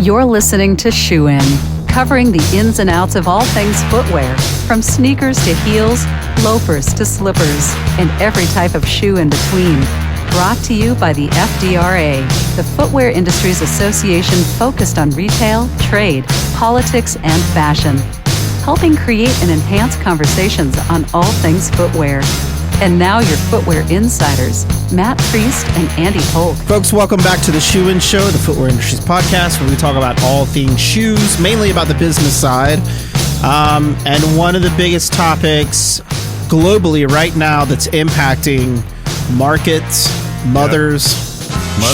You're listening to Shoe In, covering the ins and outs of all things footwear, from sneakers to heels, loafers to slippers, and every type of shoe in between. Brought to you by the FDRA, the Footwear Industries Association focused on retail, trade, politics, and fashion, helping create and enhance conversations on all things footwear. And now your footwear insiders, Matt Priest and Andy Polk. Folks, welcome back to the Shoe In Show, the Footwear Industries podcast, where we talk about all things shoes, mainly about the business side. And one of the biggest topics globally right now that's impacting markets, mothers,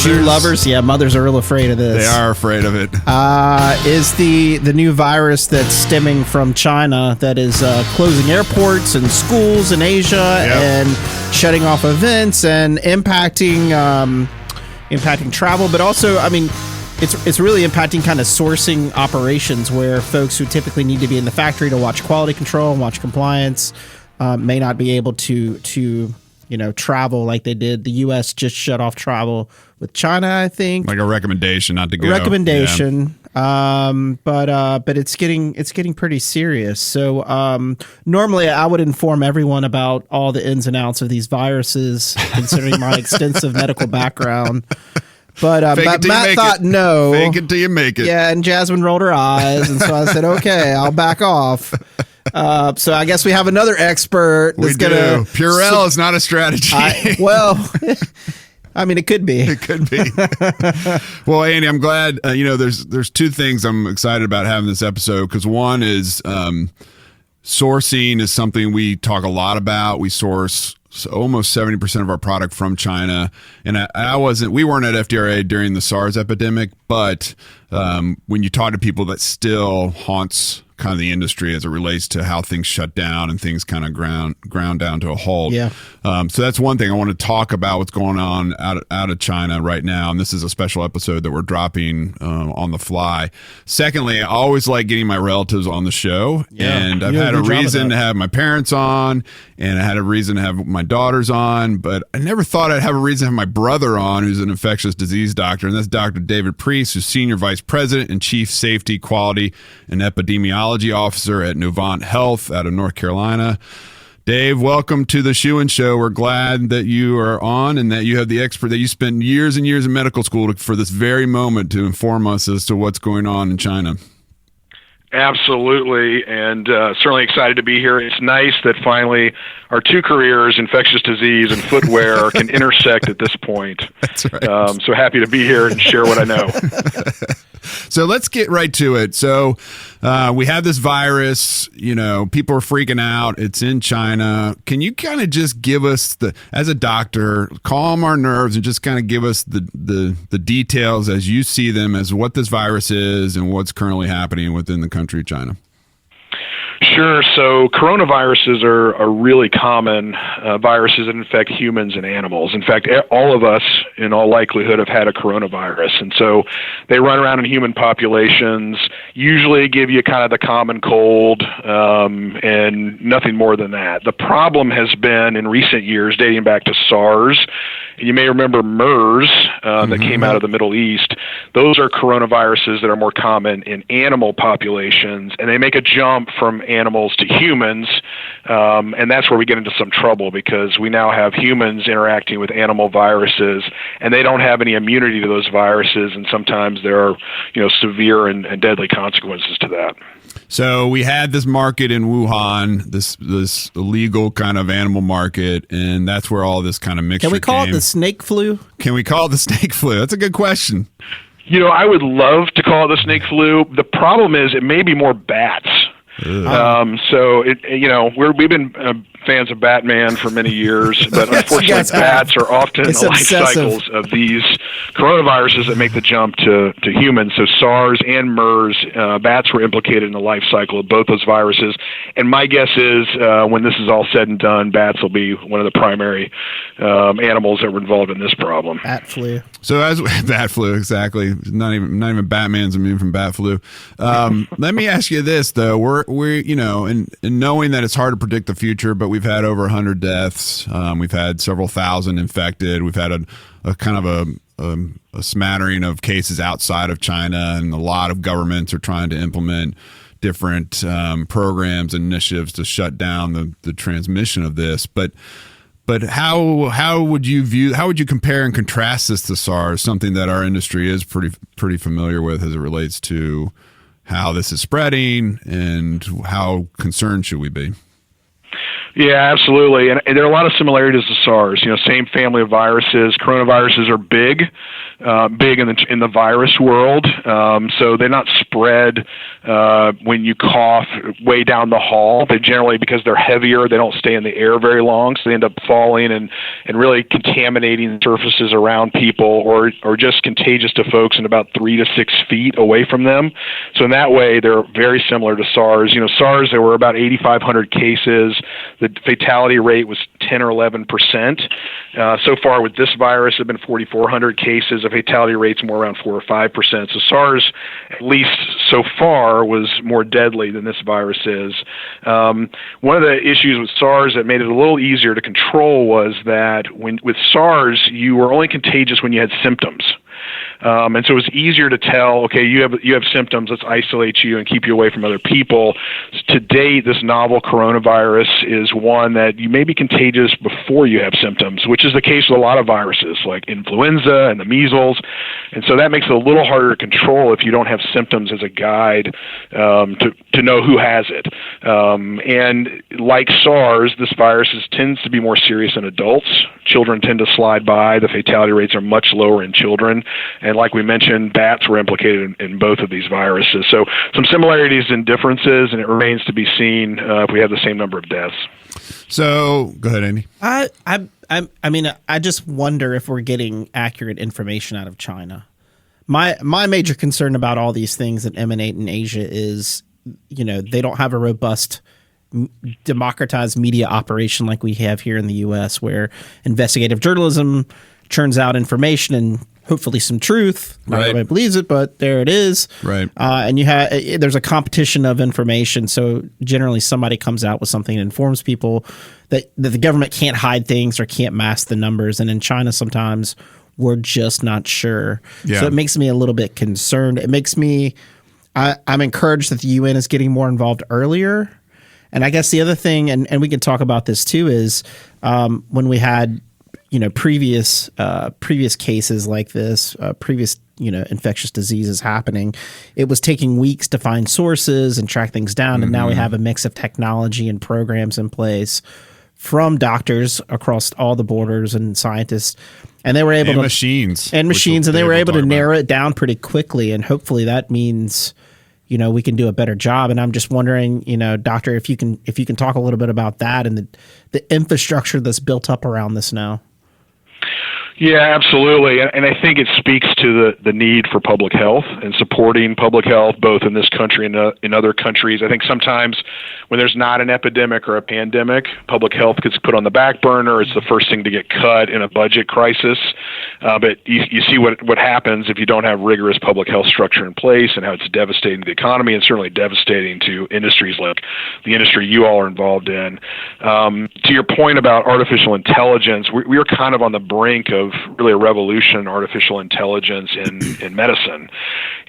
shoe lovers. Yeah, mothers are real afraid of this. They are afraid of it. Is the new virus that's stemming from China that is closing airports and schools in Asia and shutting off events and impacting travel, but also, I mean, it's really impacting kind of sourcing operations where folks who typically need to be in the factory to watch quality control and watch compliance may not be able to travel like they did. The U.S. just shut off travel with China, I think. Like a recommendation not to go. Recommendation. Yeah. But it's getting pretty serious. So normally I would inform everyone about all the ins and outs of these viruses, considering my extensive medical background. But Matt thought no. Fake it till you make it. Yeah, and Jasmine rolled her eyes, and so I said, okay, I'll back off. So I guess we have another expert that's going to... Purell is not a strategy. I mean, it could be. It could be. Well, Andy, I'm glad, there's two things I'm excited about having this episode, because one is sourcing is something we talk a lot about. We source almost 70% of our product from China. And we weren't at FDRA during the SARS epidemic, but when you talk to people, that still haunts kind of the industry as it relates to how things shut down and things kind of ground down to a halt. Yeah. So that's one thing I want to talk about, what's going on out of China right now. And this is a special episode that we're dropping on the fly. Secondly, I always like getting my relatives on the show. Yeah. And I've had a reason to have my parents on, and I had a reason to have my daughters on, but I never thought I'd have a reason to have my brother on, who's an infectious disease doctor. And that's Dr. David Priest, who's Senior Vice President and Chief Safety, Quality, and Epidemiology Officer at Novant Health out of North Carolina. Dave, welcome to the Shoe In Show. We're glad that you are on and that you have the expert, that you spent years and years in medical school for this very moment to inform us as to what's going on in China. Absolutely, and certainly excited to be here. It's nice that finally our two careers, infectious disease and footwear, can intersect at this point. That's right. So happy to be here and share what I know. So let's get right to it. So we have this virus, people are freaking out. It's in China. Can you kind of just give us, as a doctor, calm our nerves and just kind of give us the details as you see them, as what this virus is and what's currently happening within the country of China? Sure. So coronaviruses are really common viruses that infect humans and animals. In fact, all of us, in all likelihood, have had a coronavirus. And so they run around in human populations, usually give you kind of the common cold, and nothing more than that. The problem has been, in recent years, dating back to SARS. You may remember MERS that came out of the Middle East. Those are coronaviruses that are more common in animal populations, and they make a jump from animals to humans, and that's where we get into some trouble, because we now have humans interacting with animal viruses, and they don't have any immunity to those viruses, and sometimes there are severe and deadly consequences to that. So we had this market in Wuhan, this illegal kind of animal market, and that's where all this kind of mixture came. Can we call it the snake flu? Can we call it the snake flu? That's a good question. I would love to call it the snake flu. The problem is it may be more bats. So we've been fans of Batman for many years, but unfortunately bats are often in the life cycles of these coronaviruses that make the jump to humans. So SARS and MERS, bats were implicated in the life cycle of both those viruses. And my guess is when this is all said and done, bats will be one of the primary animals that were involved in this problem. Bat flu. So as bat flu, exactly. Not even Batman's immune from bat flu. Let me ask you this though: we're and knowing that it's hard to predict the future, but we've had over 100 deaths. We've had several thousand infected. We've had a kind of a smattering of cases outside of China, and a lot of governments are trying to implement different programs and initiatives to shut down the transmission of this. But how would you compare and contrast this to SARS, something that our industry is pretty familiar with as it relates to how this is spreading, and how concerned should we be? Yeah, absolutely. And there are a lot of similarities to SARS. Same family of viruses. Coronaviruses are big in the virus world. So they're not spread when you cough way down the hall. They generally, because they're heavier, they don't stay in the air very long, so they end up falling and really contaminating surfaces around people, or just contagious to folks in about 3 to 6 feet away from them. So in that way, they're very similar to SARS. SARS, there were about 8,500 cases. The fatality rate was 10 or 11%. So far with this virus, there have been 4,400 cases. The fatality rate's more around 4 or 5%. So SARS, at least so far, was more deadly than this virus is. One of the issues with SARS that made it a little easier to control was that with SARS, you were only contagious when you had symptoms. And so it was easier to tell, okay, you have symptoms, let's isolate you and keep you away from other people. To date, this novel coronavirus is one that you may be contagious before you have symptoms, which is the case with a lot of viruses like influenza and the measles. And so that makes it a little harder to control if you don't have symptoms as a guide to know who has it. And like SARS, this virus tends to be more serious in adults. Children tend to slide by. The fatality rates are much lower in children. And like we mentioned, bats were implicated in both of these viruses. So some similarities and differences, and it remains to be seen if we have the same number of deaths. So go ahead, Andy. I mean, I just wonder if we're getting accurate information out of China. My major concern about all these things that emanate in Asia is, they don't have a robust democratized media operation like we have here in the U.S., where investigative journalism churns out information and hopefully some truth. Not everybody believes it, but there it is. Right. And there's a competition of information. So generally somebody comes out with something that informs people that the government can't hide things or can't mask the numbers. And in China, sometimes we're just not sure. Yeah. So it makes me a little bit concerned. It makes me, I'm encouraged that the UN is getting more involved earlier. And I guess the other thing, and we can talk about this too, is when we had previous cases like this, previous infectious diseases happening, it was taking weeks to find sources and track things down. Mm-hmm. And now we have a mix of technology and programs in place from doctors across all the borders and scientists, and they were able to machines, and they were able to narrow it down pretty quickly. And hopefully that means we can do a better job. And I'm just wondering, Doctor, if you can talk a little bit about that and the infrastructure that's built up around this now. Yeah, absolutely. And I think it speaks to the need for public health and supporting public health, both in this country and in other countries. I think sometimes when there's not an epidemic or a pandemic, public health gets put on the back burner. It's the first thing to get cut in a budget crisis. But you see what happens if you don't have rigorous public health structure in place, and how it's devastating to the economy and certainly devastating to industries like the industry you all are involved in. To your point about artificial intelligence, we are kind of on the brink of really a revolution in artificial intelligence in medicine.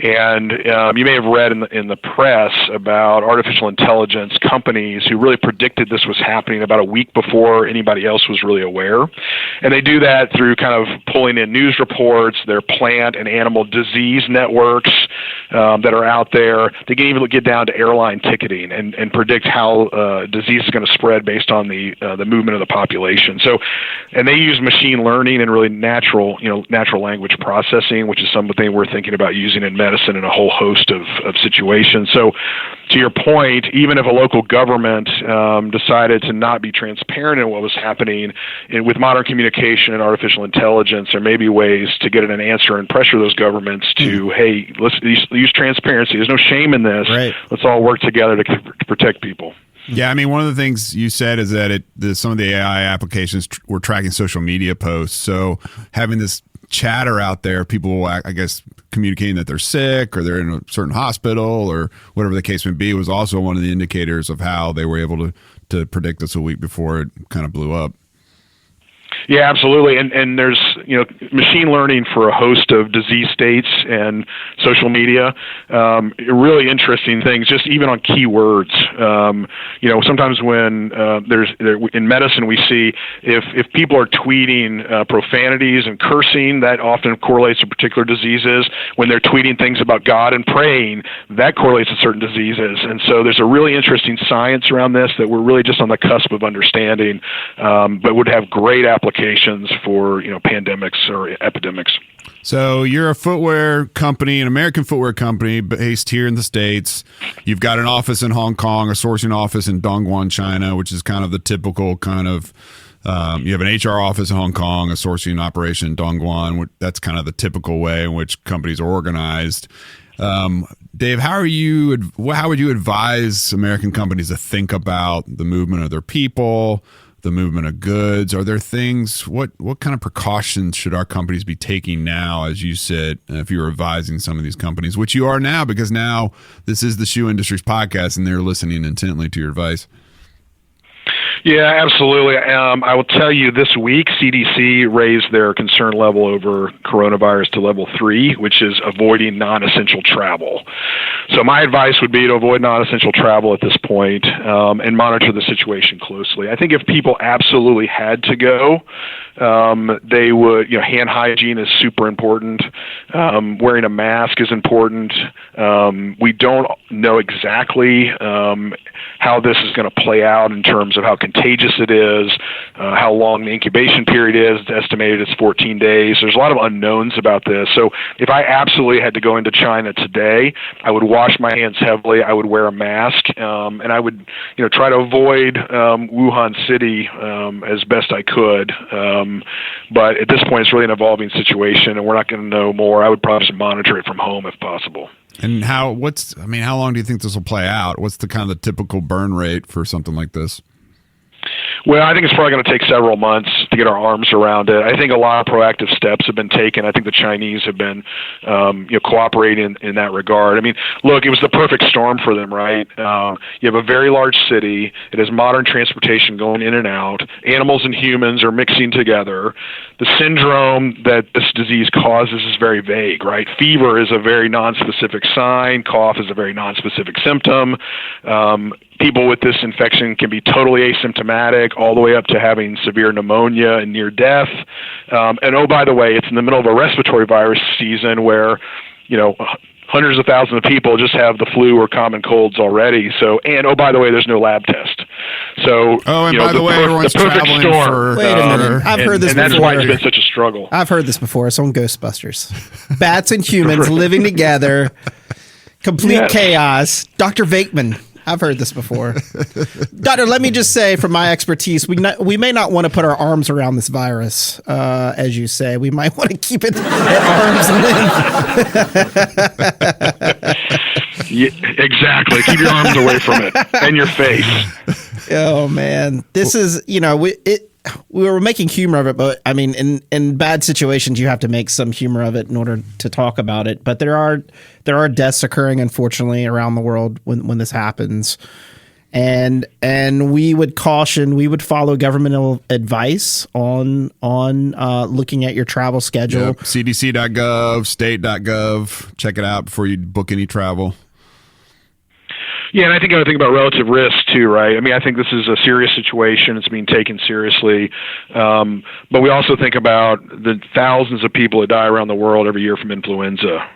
And you may have read in the press about artificial intelligence companies who really predicted this was happening about a week before anybody else was really aware. And they do that through kind of pulling in news reports, their plant and animal disease networks that are out there. They can even get down to airline ticketing and predict how disease is going to spread based on the movement of the population. So, and they use machine learning and really natural language processing, which is something we're thinking about using in medicine in a whole host of situations. So to your point, even if a local government decided to not be transparent in what was happening with modern communication and artificial intelligence, there may be ways to get an answer and pressure those governments to, hey, let's use transparency. There's no shame in this. Right. Let's all work together to protect people. Yeah, I mean, one of the things you said is that some of the AI applications were tracking social media posts. So having this chatter out there, people, I guess, communicating that they're sick or they're in a certain hospital or whatever the case may be, was also one of the indicators of how they were able to predict this a week before it kind of blew up. Yeah, absolutely. And there's, machine learning for a host of disease states and social media, really interesting things, just even on keywords. Sometimes when in medicine we see if people are tweeting profanities and cursing, that often correlates to particular diseases. When they're tweeting things about God and praying, that correlates to certain diseases. And so there's a really interesting science around this that we're really just on the cusp of understanding, but would have great applications for pandemics or epidemics. So you're a footwear company, an American footwear company based here in the States. You've got an office in Hong Kong, a sourcing office in Dongguan, China, which is kind of the typical kind of. You have an HR office in Hong Kong, a sourcing operation in Dongguan. That's kind of the typical way in which companies are organized. Dave, how would you advise American companies to think about the movement of their people, the movement of goods? Are there things, what kind of precautions should our companies be taking now, as you said, if you're advising some of these companies, which you are now, because now this is the Shoe Industry's podcast and they're listening intently to your advice? Yeah, absolutely. I will tell you this week, CDC raised their concern level over coronavirus to level 3, which is avoiding non-essential travel. So my advice would be to avoid non-essential travel at this point, and monitor the situation closely. I think if people absolutely had to go, they would, hand hygiene is super important. Wearing a mask is important. We don't know exactly how this is going to play out in terms of how contagious it is, how long the incubation period is. It's estimated it's 14 days. There's a lot of unknowns about this. So if I absolutely had to go into China today, I would wash my hands heavily. I would wear a mask, and I would, try to avoid Wuhan City as best I could. But at this point, it's really an evolving situation, and we're not going to know more. I would probably just monitor it from home if possible. And how long do you think this will play out? What's the kind of the typical burn rate for something like this? Well, I think it's probably going to take several months to get our arms around it. I think a lot of proactive steps have been taken. I think the Chinese have been, cooperating in that regard. I mean, look, it was the perfect storm for them, right? You have a very large city. It has modern transportation going in and out. Animals and humans are mixing together. The syndrome that this disease causes is very vague, right? Fever is a very nonspecific sign. Cough is a very nonspecific symptom. People with this infection can be totally asymptomatic all the way up to having severe pneumonia and near death. And oh, by the way, it's in the middle of a respiratory virus season where, hundreds of thousands of people just have the flu or common colds already. So, and oh, by the way, there's no lab test. So, by the way, everyone's traveling for. Wait a minute, I've heard this before. And that's why it's been such a struggle. I've heard this before. It's on Ghostbusters. Bats and humans living together, complete chaos. Dr. Vakeman. I've heard this before. Doctor, let me just say, from my expertise, we may not want to put our arms around this virus, as you say. We might want to keep it at arm's length. Yeah, exactly. Keep your arms away from it and your face. Oh, man. This is, we were making humor of it, but I mean, in bad situations, you have to make some humor of it in order to talk about it. But there are deaths occurring, unfortunately, around the world when this happens, and we would follow governmental advice on looking at your travel schedule. Yep. CDC.gov, state.gov. Check it out before you book any travel. Yeah, and I think I would think about relative risk too, right? I mean, I think this is a serious situation. It's being taken seriously. But we also think about the thousands of people that die around the world every year from influenza.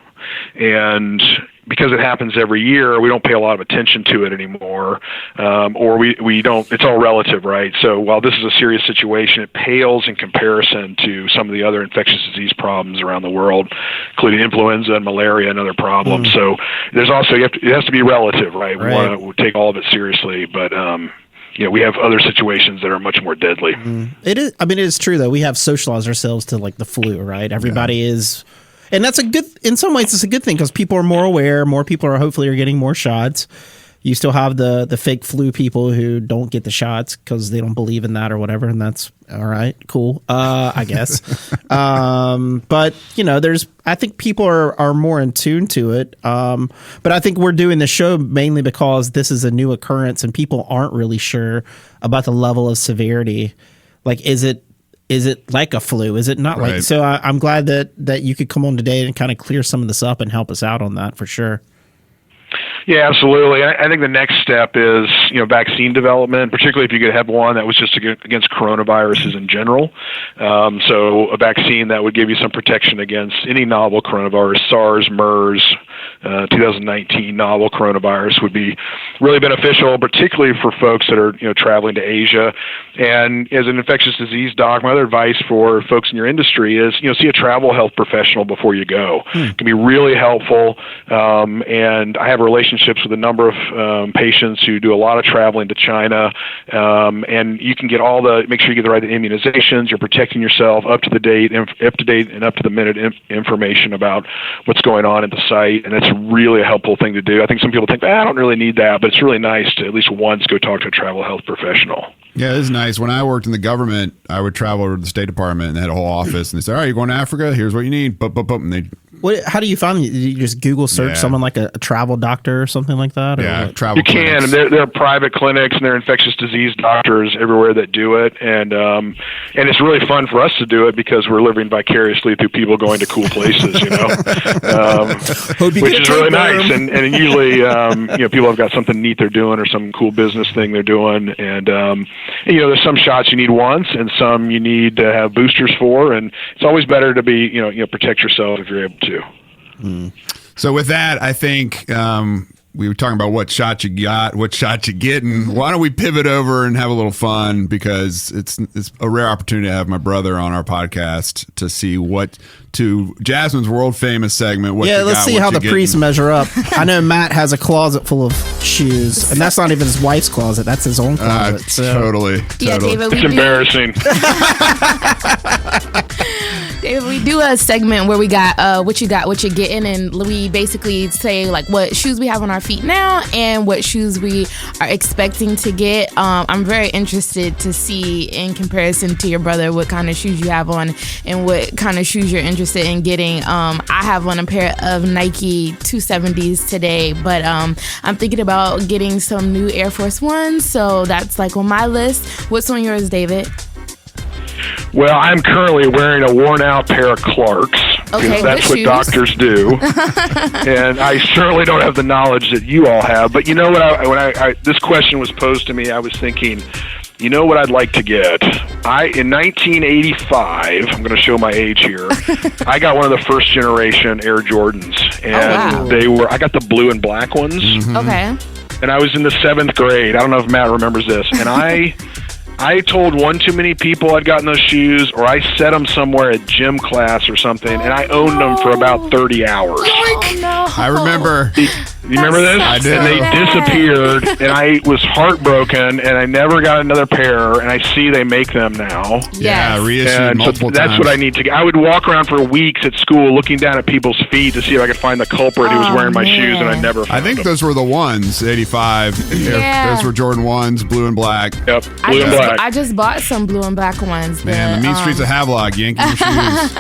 And because it happens every year, we don't pay a lot of attention to it anymore, or we don't. It's all relative, right? So while this is a serious situation, it pales in comparison to some of the other infectious disease problems around the world, including influenza and malaria and other problems. So there's also it has to be relative, right? We want to take all of it seriously, but we have other situations that are much more deadly. It is. I mean, it is true though. We have socialized ourselves to like the flu, right? Everybody is. And that's in some ways, it's a good thing because people are more aware. More people are hopefully getting more shots. you still have the fake flu people who don't get the shots because they don't believe in that or whatever, and that's all right, cool, I guess. But I think people are more in tune to it. But I think we're doing the show mainly because this is a new occurrence and people aren't really sure about the level of severity. Like, is it like a flu? Is it not right. like? So I'm glad that you could come on today and kind of clear some of this up and help us out on that for sure. Yeah, absolutely. I think the next step is, vaccine development, particularly if you could have one that was just against coronaviruses in general. So a vaccine that would give you some protection against any novel coronavirus, SARS, MERS, 2019 novel coronavirus would be really beneficial, particularly for folks that are, traveling to Asia. And as an infectious disease doc, my other advice for folks in your industry is, see a travel health professional before you go. It can be really helpful. And I have relationships with a number of patients who do a lot of traveling to China, and you can get make sure you get the right immunizations. You're protecting yourself, up to date and up to the minute information about what's going on at the site, and that's really a helpful thing to do. I think some people think, I don't really need that, but it's really nice to at least once go talk to a travel health professional. Yeah, it is nice. When I worked in the government, I would travel to the State Department and they had a whole office, and they said, all right, you're going to Africa? Here's what you need. And they how do you find them? You just Google search someone like a travel doctor or something like that? Yeah, or travel You clinics. can. There are private clinics and there are infectious disease doctors everywhere that do it. And it's really fun for us to do it because we're living vicariously through people going to cool places, which is really nice. And usually, people have got something neat they're doing or some cool business thing they're doing. And there's some shots you need once and some you need to have boosters for. And it's always better to be, protect yourself if you're able to. So with that, I think we were talking about what shot you got, what shot you getting. Why don't we pivot over and have a little fun, because it's a rare opportunity to have my brother on our podcast to see to Jasmine's world famous segment. Let's see how the priests measure up. I know Matt has a closet full of shoes, and that's not even his wife's closet. That's his own closet. Totally. Yeah, David, It's embarrassing. David, we do a segment where we got what you're getting, and we basically say like what shoes we have on our feet now and what shoes we are expecting to get. I'm very interested to see, in comparison to your brother, what kind of shoes you have on and what kind of shoes you're interested in getting. I have on a pair of Nike 270s today, but I'm thinking about getting some new Air Force Ones, so that's like on my list. What's on yours, David? Well, I'm currently wearing a worn-out pair of Clarks, because that's what shoes? doctors do. And I certainly don't have the knowledge that you all have. But you know what? When this question was posed to me, I was thinking, you know what I'd like to get? In 1985, I'm going to show my age here, I got one of the first generation Air Jordans. And I got the blue and black ones. Mm-hmm. Okay. And I was in the 7th grade. I don't know if Matt remembers this. And I told one too many people I'd gotten those shoes, or I set them somewhere at gym class or something, and I owned them for about 30 hours. Oh, no. I remember. You remember this? I did. And they disappeared, and I was heartbroken, and I never got another pair, and I see they make them now. Yeah, Yes. reissued And so multiple that's times. what I need to get. I would walk around for weeks at school looking down at people's feet to see if I could find the culprit who was wearing my shoes, and I never found I think them. those were the ones, 85. Yeah. Those were Jordan 1s, blue and black. Yep, blue and black. I just bought some blue and black ones. Man, the mean streets of Havelock, yanking your shoes.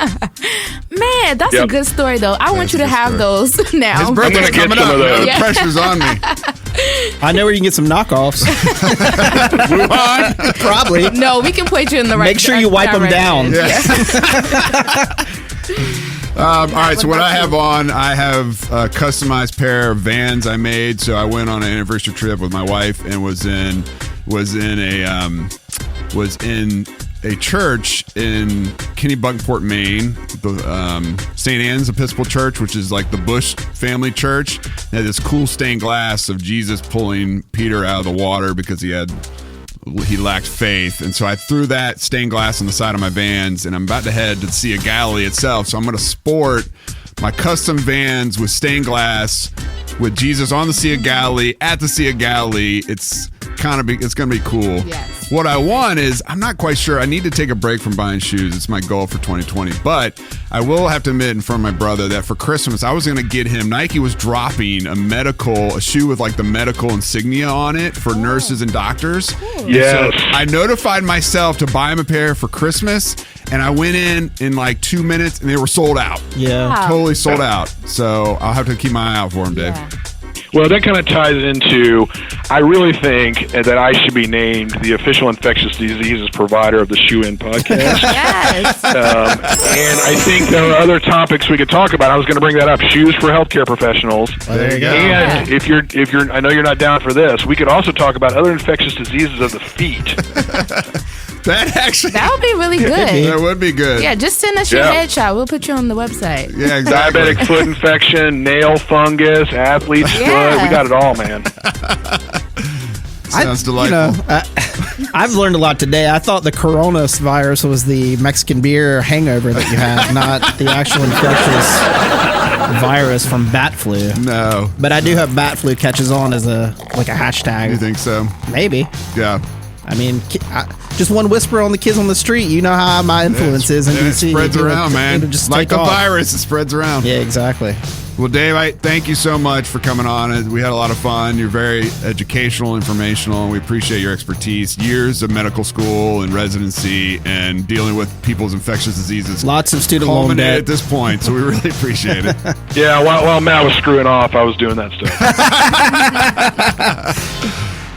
Man, that's a Yep. good story, though. I want you to have those now. His birthday's gonna get coming some up. of those. The Yeah. pressure's on me. I know where you can get some knockoffs. Wuhan. Probably. No, we can point you in the right. Make sure you wipe them direction. down. All right, so what I have on, I have a customized pair of Vans I made. So I went on an anniversary trip with my wife and was in a church in Kennebunkport, Maine, the St. Anne's Episcopal Church, which is like the Bush family church. They had this cool stained glass of Jesus pulling Peter out of the water because he lacked faith. And so I threw that stained glass on the side of my Vans, and I'm about to head to the Sea of Galilee itself. So I'm going to sport my custom Vans with stained glass with Jesus on the Sea of Galilee, at the Sea of Galilee. It's going to be cool. Yes. what I want is, I'm not quite sure. I need to take a break from buying shoes. It's my goal for 2020. But I will have to admit in front of my brother that for Christmas, I was going to get him, Nike was dropping a shoe with like the medical insignia on it for nurses and doctors. Yes. So I notified myself to buy him a pair for Christmas, and I went in like 2 minutes and they were sold out. Yeah. Wow. Totally sold out. So I'll have to keep my eye out for him, Dave. Yeah. Well, that kind of ties into, I really think that I should be named the official infectious diseases provider of the Shoe In podcast. Yes. And I think there are other topics we could talk about. I was going to bring that up: shoes for healthcare professionals. Well, there you go. And if you're, I know you're not down for this. We could also talk about other infectious diseases of the feet. That would be really good. That would be good. Yeah, just send us your headshot. We'll put you on the website. Yeah, exactly. Diabetic foot infection, nail fungus, athlete's foot. We got it all, man. Sounds delightful. I've learned a lot today. I thought the coronavirus was the Mexican beer hangover that you had, not the actual infectious virus from bat flu. No. But I do have bat flu catches on as a hashtag. You think so? Maybe. Yeah. I mean, just one whisper on the kids on the street. You know how my influence is in And it DC. spreads around, man. Just Like take the off. virus, it spreads around. Yeah, exactly. Well, Dave, I thank you so much for coming on. We had a lot of fun. You're very educational, informational, and we appreciate your expertise. Years of medical school and residency and dealing with people's infectious diseases. Lots of student loan culminated debt. at this point, so we really appreciate it. Yeah, while Matt was screwing off, I was doing that stuff.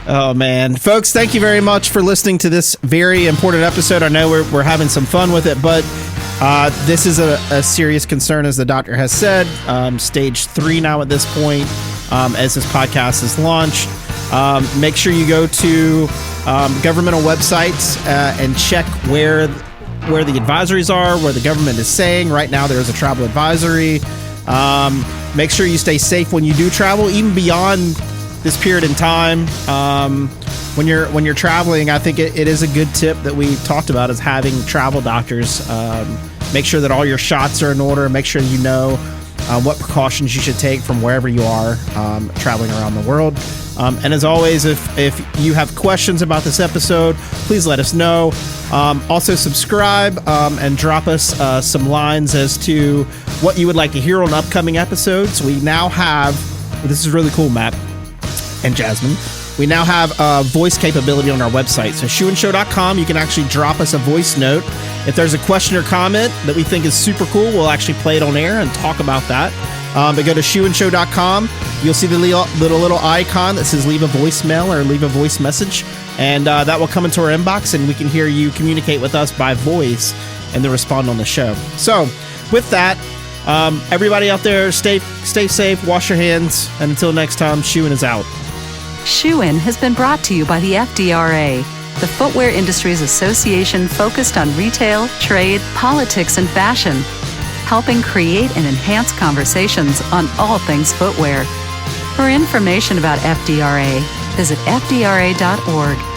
Oh, man. Folks, thank you very much for listening to this very important episode. I know we're having some fun with it, but this is a serious concern, as the doctor has said. Stage 3 now at this point, as this podcast is launched. Make sure you go to governmental websites and check where the advisories are, where the government is saying. Right now, there is a travel advisory. Make sure you stay safe when you do travel, even beyond this period in time. When you're traveling, I think it is a good tip that we talked about, is having travel doctors. Make sure that all your shots are in order. Make sure you know what precautions you should take from wherever you are traveling around the world. And as always, if you have questions about this episode, please let us know. Also subscribe and drop us some lines as to what you would like to hear on upcoming episodes. We now have, this is really cool, Matt and Jasmine, we now have voice capability on our website. So shoeinshow.com, you can actually drop us a voice note. If there's a question or comment that we think is super cool, we'll actually play it on air and talk about that. But go to shoeinshow.com. You'll see the little icon that says leave a voicemail or leave a voice message. And that will come into our inbox, and we can hear you communicate with us by voice and then respond on the show. So with that, everybody out there, stay safe, wash your hands, and until next time, Shoe In is out. Shoe In has been brought to you by the FDRA, the Footwear Industries Association focused on retail, trade, politics, and fashion, helping create and enhance conversations on all things footwear. For information about FDRA, visit fdra.org.